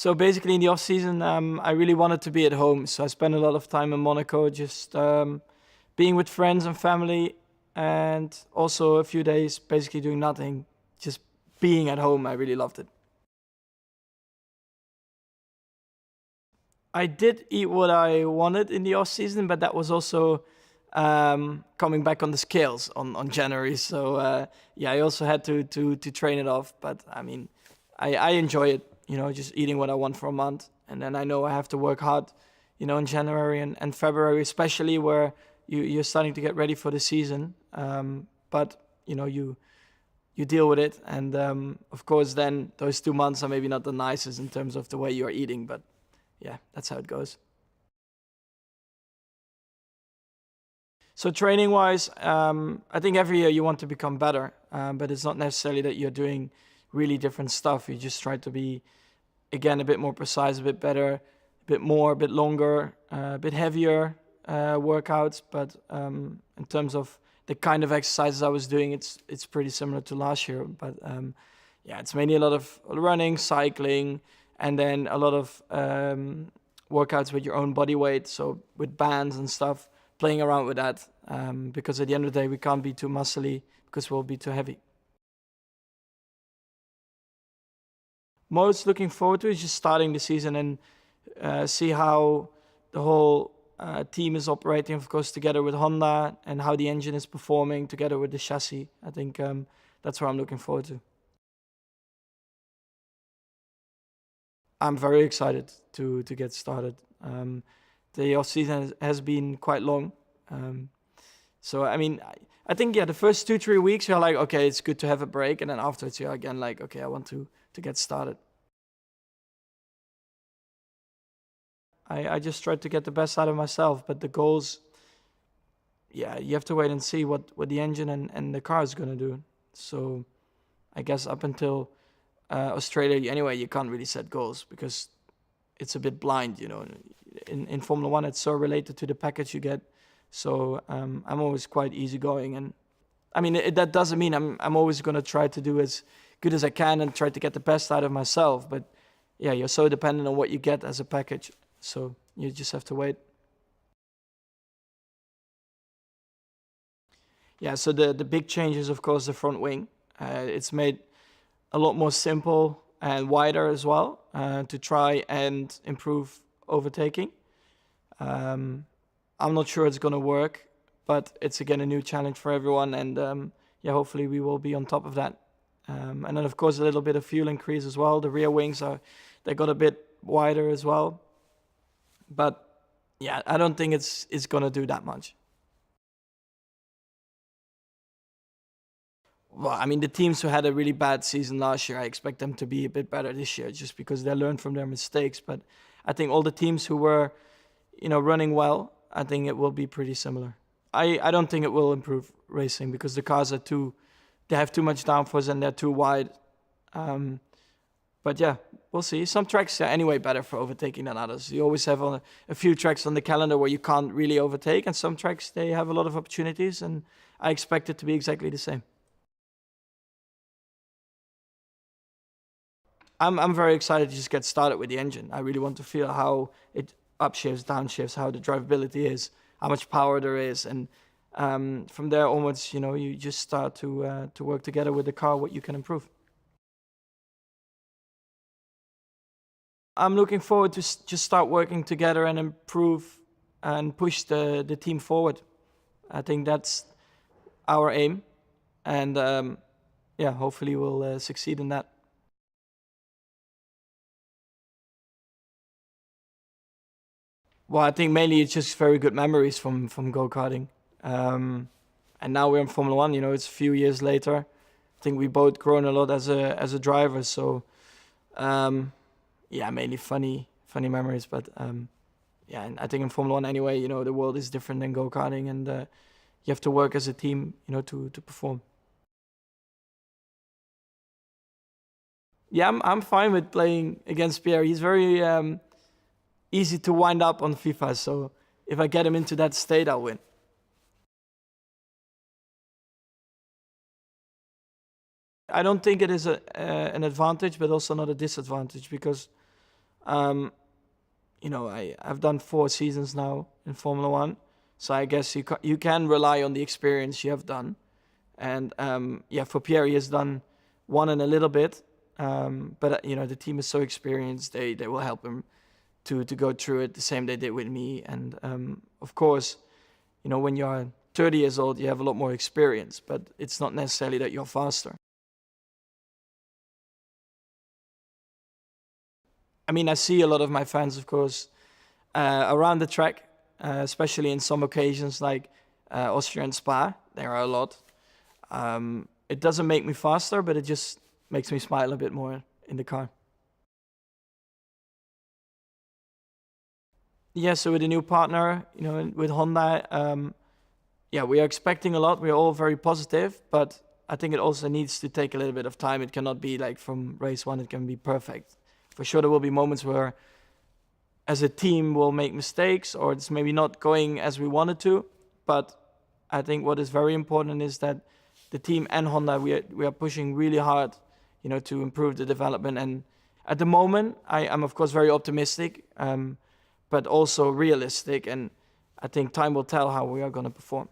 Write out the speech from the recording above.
So basically in the off season, I really wanted to be at home. So I spent a lot of time in Monaco, just being with friends and family, and also a few days basically doing nothing, just being at home. I really loved it. I did eat what I wanted in the off season, but that was also coming back on the scales on January. So yeah, I also had to train it off. But I mean, I enjoy it. Just eating what I want for a month, and then I know I have to work hard. In January and February, especially where you're starting to get ready for the season. But you deal with it, and of course, then those 2 months are maybe not the nicest in terms of the way you're eating, but yeah, that's how it goes. So training wise, I think every year you want to become better, but it's not necessarily that you're doing really different stuff. You just try to be, again, a bit more precise, a bit better, a bit more, a bit longer, a bit heavier workouts. But in terms of the kind of exercises I was doing, it's pretty similar to last year. But yeah, it's mainly a lot of running, cycling, and then a lot of workouts with your own body weight, so with bands and stuff, playing around with that, because at the end of the day, we can't be too muscly because we'll be too heavy. Most looking forward to is just starting the season and see how the whole team is operating, of course, together with Honda, and how the engine is performing together with the chassis. I think that's what I'm looking forward to. I'm very excited to get started. The off season has been quite long. So I mean, I think the first 2-3 weeks you're like, okay, it's good to have a break, and then afterwards you're again like, okay, I want to get started. I just tried to get the best out of myself, but the goals, yeah, you have to wait and see what the engine and the car is gonna do. So I guess up until Australia, anyway, you can't really set goals because it's a bit blind, In Formula One, it's so related to the package you get. So I'm always quite easygoing, and I mean that doesn't mean I'm always gonna try to do as good as I can and try to get the best out of myself. But yeah, you're so dependent on what you get as a package, so you just have to wait. Yeah, so the big change is of course the front wing. It's made a lot more simple and wider as well, to try and improve overtaking. I'm not sure it's going to work, but it's again a new challenge for everyone, and yeah, hopefully we will be on top of that. And then of course a little bit of fuel increase as well. The rear wings they got a bit wider as well, but yeah, I don't think it's going to do that much. Well, I mean, the teams who had a really bad season last year, I expect them to be a bit better this year, just because they learned from their mistakes. But I think all the teams who were, running well, I think it will be pretty similar. I don't think it will improve racing because the cars they have too much downforce and they're too wide. But yeah, we'll see. Some tracks are anyway better for overtaking than others. You always have a few tracks on the calendar where you can't really overtake, and some tracks, they have a lot of opportunities, and I expect it to be exactly the same. I'm very excited to just get started with the engine. I really want to feel how it upshifts, downshifts, how the drivability is, how much power there is, and from there onwards, you just start to work together with the car what you can improve. I'm looking forward to just start working together and improve and push the team forward. I think that's our aim, and yeah, hopefully we'll succeed in that. Well, I think mainly it's just very good memories from go-karting. And now we're in Formula One, it's a few years later. I think we both grown a lot as a driver, so yeah, mainly funny memories. But yeah, and I think in Formula One anyway, the world is different than go-karting, and you have to work as a team, to perform. Yeah, I'm fine with playing against Pierre. He's very easy to wind up on FIFA, so if I get him into that state, I'll win. I don't think it is an advantage, but also not a disadvantage, because I've done 4 seasons now in Formula One, so I guess you can rely on the experience you have done. And for Pierre, he has done 1 and a little bit, but the team is so experienced, they will help him to go through it the same they did with me. And of course, when you're 30 years old, you have a lot more experience, but it's not necessarily that you're faster. I mean, I see a lot of my fans, of course, around the track, especially in some occasions like Austria and Spa. There are a lot. It doesn't make me faster, but it just makes me smile a bit more in the car. Yeah, so with a new partner, with Honda, we are expecting a lot. We're all very positive, but I think it also needs to take a little bit of time. It cannot be like from race 1, it can be perfect. For sure, there will be moments where, as a team, we'll make mistakes or it's maybe not going as we wanted to. But I think what is very important is that the team and Honda, we are pushing really hard, to improve the development. And at the moment, I'm of course very optimistic, but also realistic. And I think time will tell how we are going to perform.